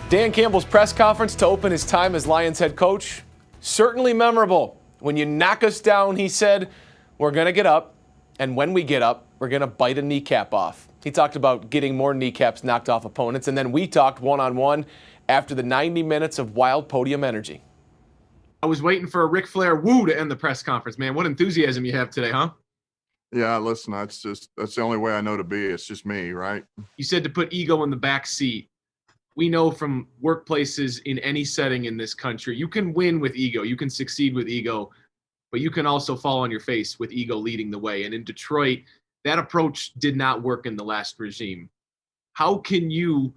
Dan Campbell's press conference to open his time as Lions head coach, certainly memorable. When you knock us down, he said, we're going to get up, and when we get up, we're going to bite a kneecap off. He talked about getting more kneecaps knocked off opponents, and then we talked one-on-one after the 90 minutes of wild podium energy. I was waiting for a Ric Flair woo to end the press conference, man. What enthusiasm you have today, huh? Yeah, listen, that's the only way I know to be. It's just me, right? You said to put ego in the back seat. We know from workplaces in any setting in this country, you can win with ego, you can succeed with ego, but you can also fall on your face with ego leading the way. And in Detroit, that approach did not work in the last regime. How can you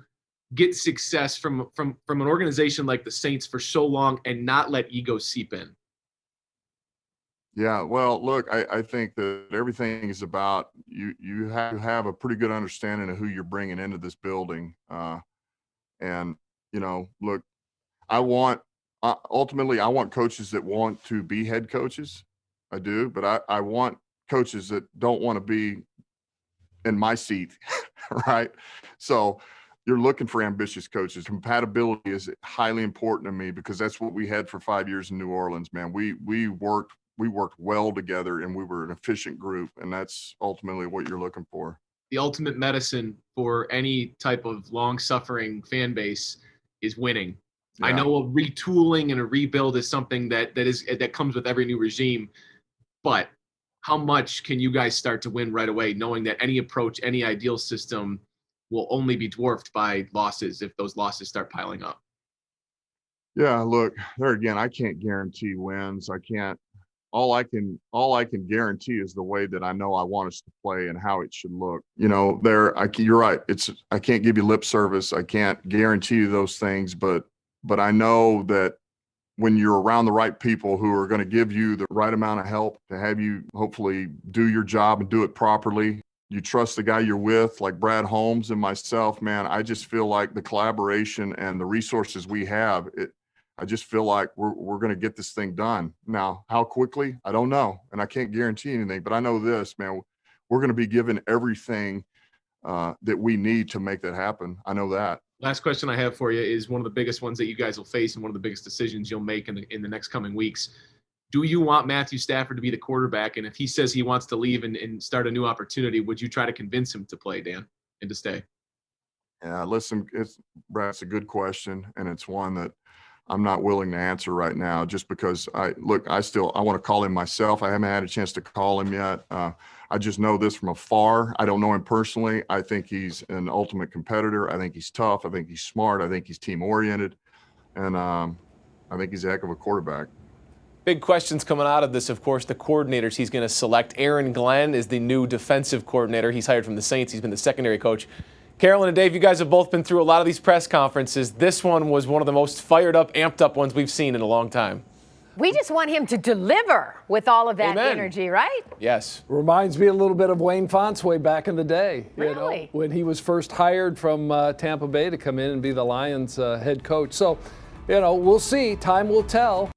get success from an organization like the Saints for so long and not let ego seep in? Yeah, well, look, I think that everything is about you have a pretty good understanding of who you're bringing into this building. And, look, ultimately, I want coaches that want to be head coaches. I do, but I want coaches that don't want to be in my seat, right? So you're looking for ambitious coaches. Compatibility is highly important to me because that's what we had for 5 years in New Orleans, man. We worked well together and we were an efficient group, and that's ultimately what you're looking for. The ultimate medicine for any type of long-suffering fan base is winning. Yeah. I know a retooling and a rebuild is something that comes with every new regime, but how much can you guys start to win right away, knowing that any approach, any ideal system will only be dwarfed by losses if those losses start piling up? Yeah, look, there again, I can't guarantee wins. I can't. All I can guarantee is the way that I know I want us to play and how it should look. You're right. I can't give you lip service. I can't guarantee you those things, but I know that when you're around the right people who are going to give you the right amount of help to have you hopefully do your job and do it properly, you trust the guy you're with, like Brad Holmes and myself, man, I just feel like the collaboration and the resources we have, I just feel like we're going to get this thing done. Now, how quickly? I don't know, and I can't guarantee anything, but I know this, man, we're going to be given everything that we need to make that happen. I know that. Last question I have for you is one of the biggest ones that you guys will face and one of the biggest decisions you'll make in the next coming weeks. Do you want Matthew Stafford to be the quarterback? And if he says he wants to leave and start a new opportunity, would you try to convince him to play, Dan, and to stay? Yeah, listen, Brad, it's a good question, and it's one that I'm not willing to answer right now just because I want to call him myself. I haven't had a chance to call him yet. I just know this from afar. I don't know him personally. I think he's an ultimate competitor. I think he's tough. I think he's smart. I think he's team oriented. And I think he's a heck of a quarterback. Big questions coming out of this, of course, the coordinators he's going to select. Aaron Glenn is the new defensive coordinator. He's hired from the Saints. He's been the secondary coach. Carolyn and Dave, you guys have both been through a lot of these press conferences. This one was one of the most fired up, amped up ones we've seen in a long time. We just want him to deliver with all of that energy, right? Yes. Reminds me a little bit of Wayne Fonts way back in the day. Really? When he was first hired from Tampa Bay to come in and be the Lions head coach. So, we'll see. Time will tell.